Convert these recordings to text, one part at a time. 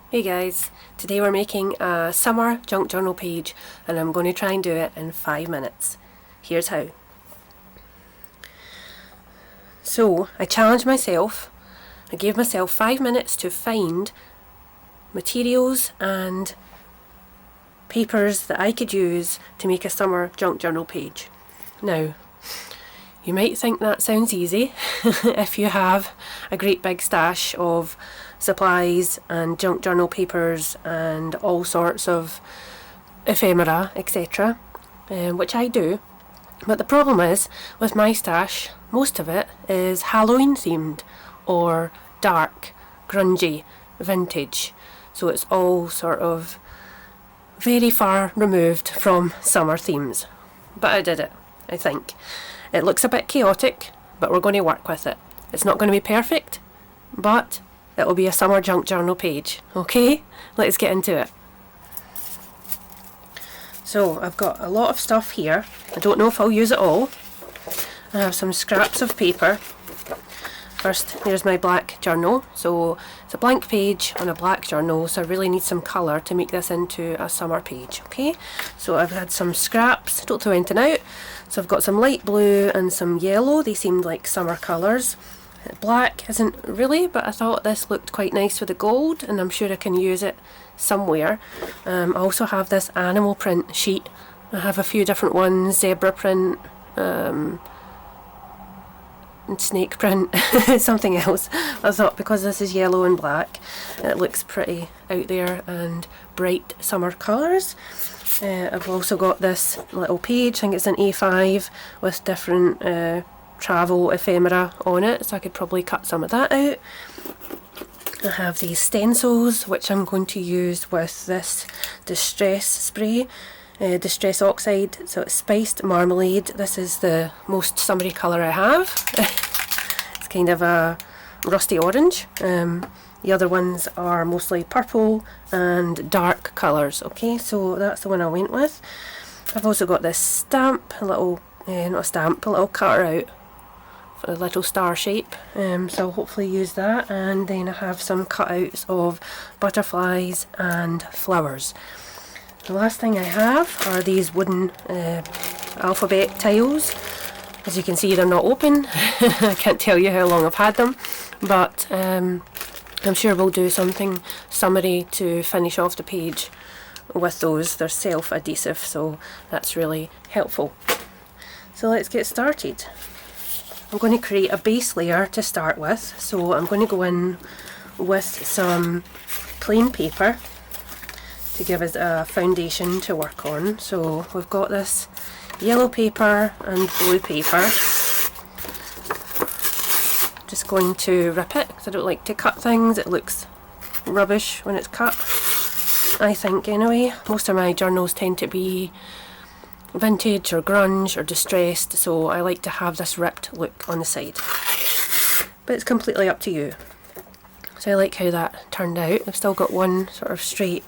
Hey guys, today we're making a summer junk journal page and I'm going to try and do it in 5 minutes. Here's how. So I challenged myself, I gave myself 5 minutes to find materials and papers that I could use to make a summer junk journal page. Now, you might think that sounds easy if you have a great big stash of supplies and junk journal papers and all sorts of ephemera, etc., which I do. But the problem is, with my stash, most of it is Halloween themed or dark, grungy, vintage. So it's all sort of very far removed from summer themes. But I did it, I think. It looks a bit chaotic, but we're going to work with it. It's not going to be perfect, but it'll be a summer junk journal page. Okay, let's get into it. So I've got a lot of stuff here. I don't know if I'll use it all. I have some scraps of paper. First, there's my black journal. So it's a blank page on a black journal, so I really need some colour to make this into a summer page. Okay, so I've had some scraps, don't throw anything out. So I've got some light blue and some yellow. They seemed like summer colours. Black isn't really, but I thought this looked quite nice with the gold, and I'm sure I can use it somewhere. I also have this animal print sheet. I have a few different ones, zebra print, and snake print, something else. I thought because this is yellow and black, it looks pretty out there and bright summer colours. I've also got this little page, I think it's an A5 with different travel ephemera on it, so I could probably cut some of that out. I have these stencils which I'm going to use with this distress spray, distress oxide, so it's spiced marmalade. This is the most summery colour I have. It's kind of a rusty orange. The other ones are mostly purple and dark colours. Okay, so that's the one I went with. I've also got this stamp, a little, not a stamp, a little cutter out for a little star shape, so I'll hopefully use that. And then I have some cutouts of butterflies and flowers. The last thing I have are these wooden alphabet tiles. As you can see, they're not open. I can't tell you how long I've had them, but I'm sure we'll do something summery to finish off the page with those. They're self-adhesive, so that's really helpful. So let's get started. I'm going to create a base layer to start with, so I'm going to go in with some plain paper to give us a foundation to work on. So we've got this yellow paper and blue paper. Just going to rip it because I don't like to cut things. It looks rubbish when it's cut, I think anyway. Most of my journals tend to be vintage or grunge or distressed, so I like to have this ripped look on the side. But it's completely up to you. So I like how that turned out. I've still got one sort of straight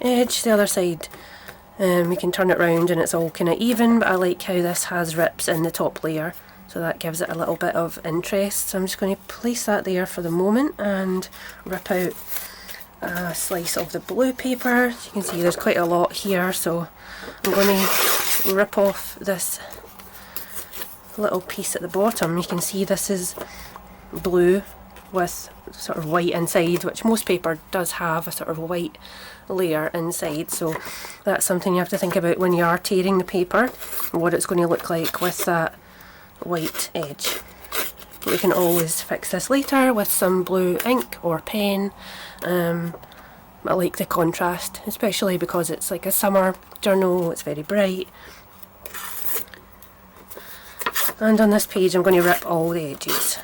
edge. The other side, we can turn it round and it's all kind of even, but I like how this has rips in the top layer, so that gives it a little bit of interest. So I'm just going to place that there for the moment and rip out a slice of the blue paper. As you can see, there's quite a lot here, so I'm going to rip off this little piece at the bottom. You can see this is blue with sort of white inside, which most paper does have a sort of white layer inside, so that's something you have to think about when you are tearing the paper, what it's going to look like with that white edge. But we can always fix this later with some blue ink or pen. I like the contrast, especially because it's like a summer journal, it's very bright. And on this page I'm going to rip all the edges.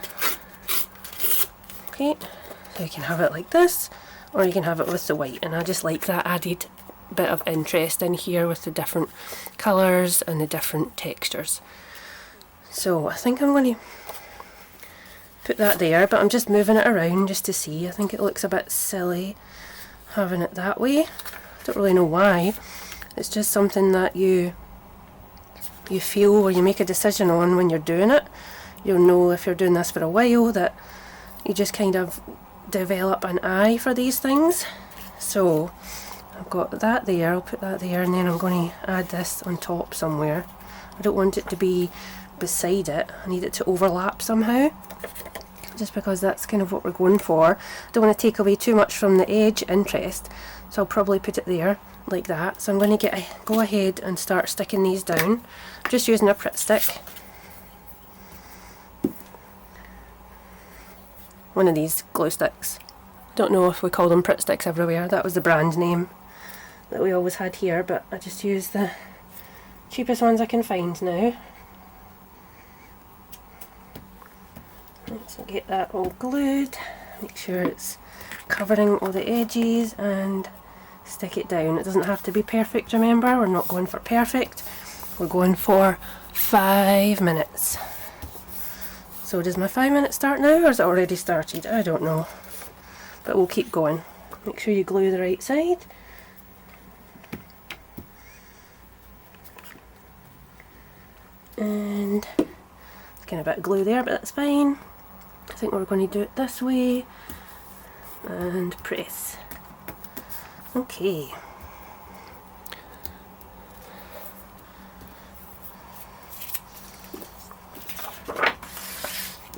Okay, so you can have it like this, or you can have it with the white, and I just like that added bit of interest in here with the different colours and the different textures. So I think I'm going to put that there, but I'm just moving it around just to see. I think it looks a bit silly having it that way. I don't really know why. It's just something that you feel, or you make a decision on when you're doing it. You'll know if you're doing this for a while that you just kind of develop an eye for these things. So I've got that there, I'll put that there, and then I'm going to add this on top somewhere. I don't want it to be beside it, I need it to overlap somehow, just because that's kind of what we're going for. I don't want to take away too much from the edge interest, so I'll probably put it there like that. So I'm going to go ahead and start sticking these down, just using a Pritt stick. One of these glue sticks. Don't know if we call them Pritt sticks everywhere, that was the brand name that we always had here, but I just use the cheapest ones I can find now. So get that all glued, make sure it's covering all the edges, and stick it down. It doesn't have to be perfect, remember, we're not going for perfect, we're going for 5 minutes. So does my 5 minutes start now, or has it already started? I don't know, but we'll keep going. Make sure you glue the right side. And getting a bit of glue there, but that's fine. I think we're going to do it this way and press. Okay.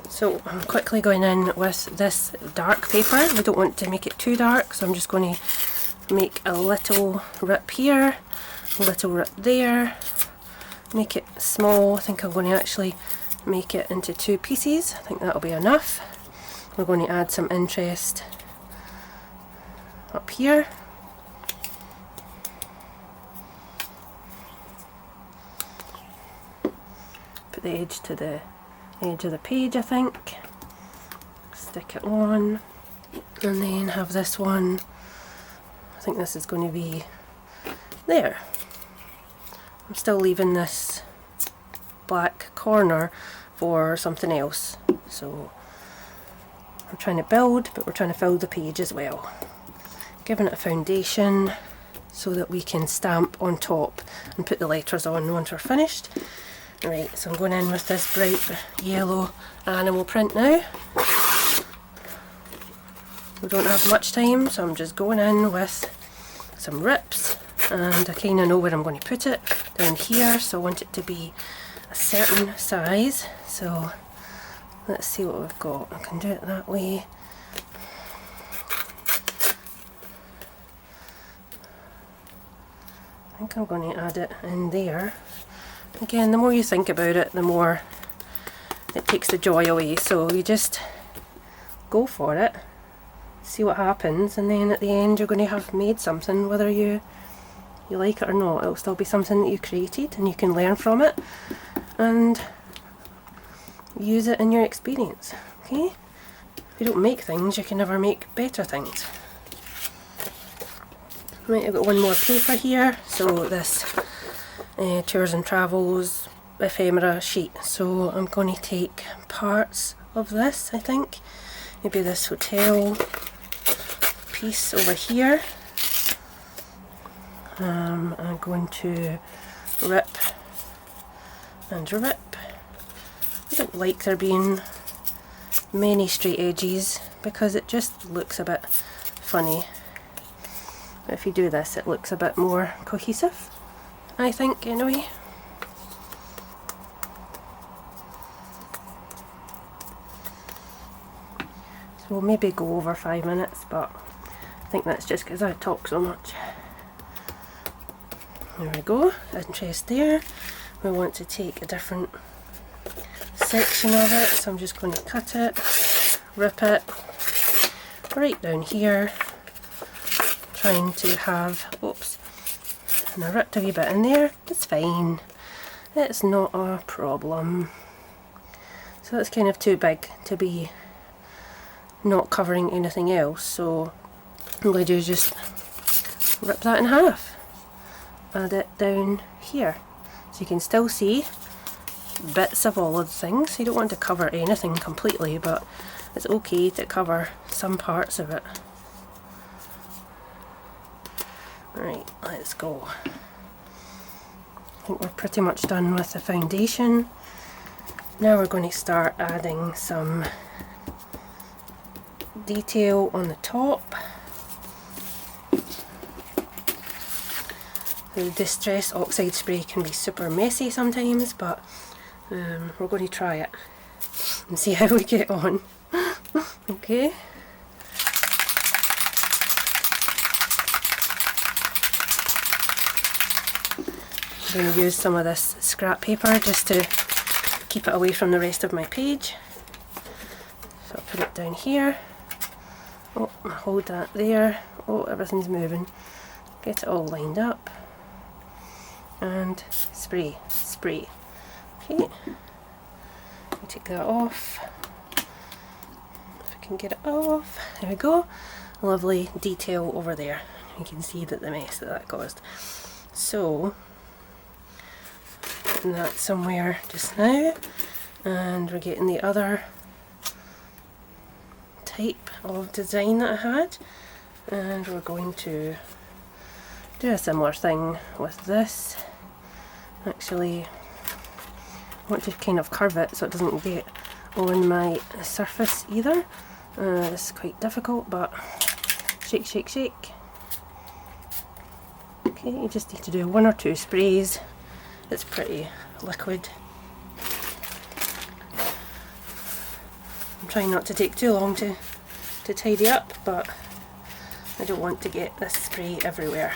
So I'm quickly going in with this dark paper. We don't want to make it too dark, so I'm just going to make a little rip here, a little rip there, make it small. I think I'm going to actually make it into 2 pieces. I think that'll be enough. We're going to add some interest up here. Put the edge to the edge of the page, I think. Stick it on, and then have this one. I think this is going to be there. I'm still leaving this black corner for something else, so I'm trying to build, but we're trying to fill the page as well. Giving it a foundation so that we can stamp on top and put the letters on once we're finished. Right, so I'm going in with this bright yellow animal print now. We don't have much time, so I'm just going in with some rips, and I kind of know where I'm going to put it, down here, so I want it to be a certain size. So let's see what we've got. I can do it that way. I think I'm going to add it in there. Again, the more you think about it, the more it takes the joy away, so you just go for it, see what happens, and then at the end you're going to have made something, whether you like it or not. It'll still be something that you created, and you can learn from it and use it in your experience. Okay? If you don't make things, you can never make better things. Right, I've got one more paper here, so this Tours and Travels ephemera sheet. So I'm going to take parts of this, I think. Maybe this hotel piece over here. I'm going to rip and rip. I don't like there being many straight edges because it just looks a bit funny. But if you do this, it looks a bit more cohesive, I think, anyway. So we'll maybe go over 5 minutes, but I think that's just because I talk so much. There we go, interest there. We want to take a different section of it, so I'm just going to cut it, rip it right down here, trying to have, oops, and I ripped a wee bit in there. It's fine, it's not a problem. So that's kind of too big to be not covering anything else, so I'm going to do is just rip that in half, add it down here, so you can still see bits of all of the things. You don't want to cover anything completely, but it's okay to cover some parts of it. Right, let's go. I think we're pretty much done with the foundation. Now we're going to start adding some detail on the top. The Distress Oxide spray can be super messy sometimes, but we're going to try it and see how we get on. Okay. I'm going to use some of this scrap paper just to keep it away from the rest of my page. So I'll put it down here. Oh, hold that there. Oh, everything's moving. Get it all lined up. And spray, spray. Okay. Take that off. If I can get it off. There we go. Lovely detail over there. You can see that the mess that caused. So, putting that somewhere just now, and we're getting the other type of design that I had, and we're going to do a similar thing with this. Actually, I want to kind of curve it so it doesn't get on my surface either. This is quite difficult, but shake, shake, shake. Okay, you just need to do 1 or 2 sprays. It's pretty liquid. I'm trying not to take too long to tidy up, but I don't want to get this spray everywhere.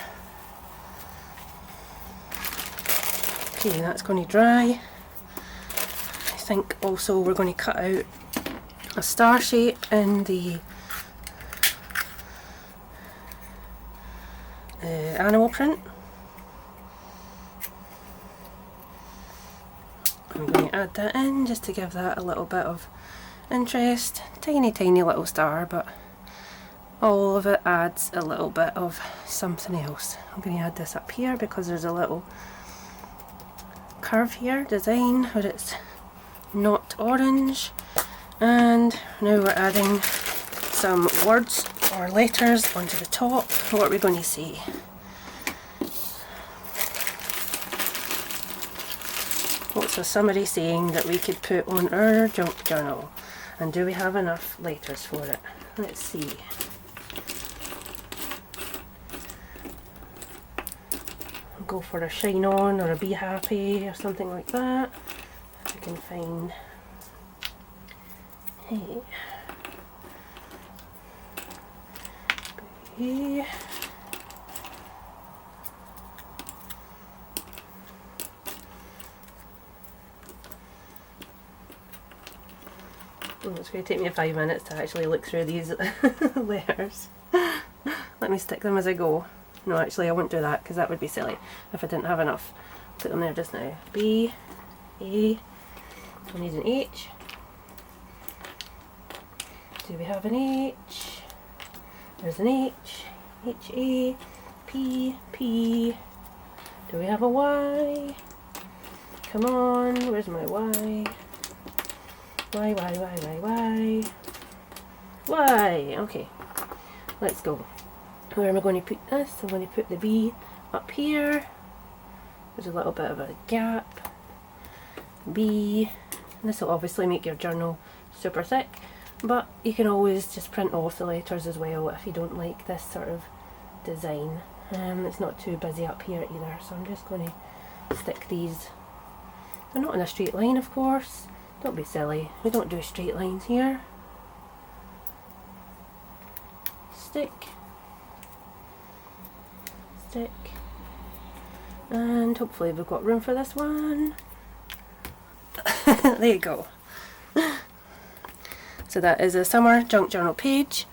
Okay, that's going to dry. I think also we're going to cut out a star shape in the animal print. I'm going to add that in just to give that a little bit of interest. Tiny, tiny little star, but all of it adds a little bit of something else. I'm going to add this up here because there's a little curve here, design, where it's not orange. And now we're adding some words or letters onto the top. What are we going to see? What's a summary saying that we could put on our junk journal? And do we have enough letters for it? Let's see. I'll go for a shine on or a be happy or something like that. If I can find. Hey. Be. Oh, it's going to take me 5 minutes to actually look through these letters. Let me stick them as I go. No, actually I won't do that because that would be silly if I didn't have enough. Put them there just now. B, A, I need an H. Do we have an H? There's an H. H, A, P, P. Do we have a Y? Come on, where's my Y? Y, Y, Y, Y, Y. Y! Okay, let's go. Where am I going to put this? I'm going to put the B up here. There's a little bit of a gap. B. This will obviously make your journal super thick, but you can always just print off the letters as well if you don't like this sort of design. It's not too busy up here either, so I'm just going to stick these. They're not in a straight line, of course. Don't be silly. We don't do straight lines here. Stick. Stick. And hopefully we've got room for this one. There you go. So that is a summer junk journal page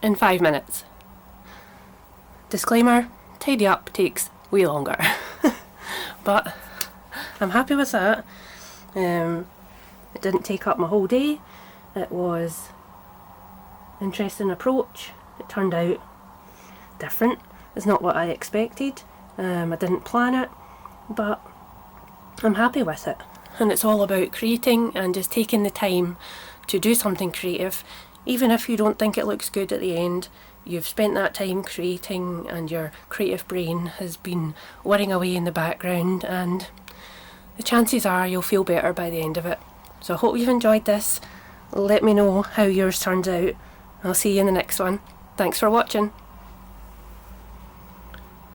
in 5 minutes. Disclaimer, tidy up takes way longer. But I'm happy with that. It didn't take up my whole day. It was an interesting approach. It turned out different. It's not what I expected. I didn't plan it, but I'm happy with it. And it's all about creating and just taking the time to do something creative. Even if you don't think it looks good at the end, you've spent that time creating and your creative brain has been whirring away in the background, and the chances are you'll feel better by the end of it. So I hope you've enjoyed this. Let me know how yours turns out. I'll see you in the next one. Thanks for watching.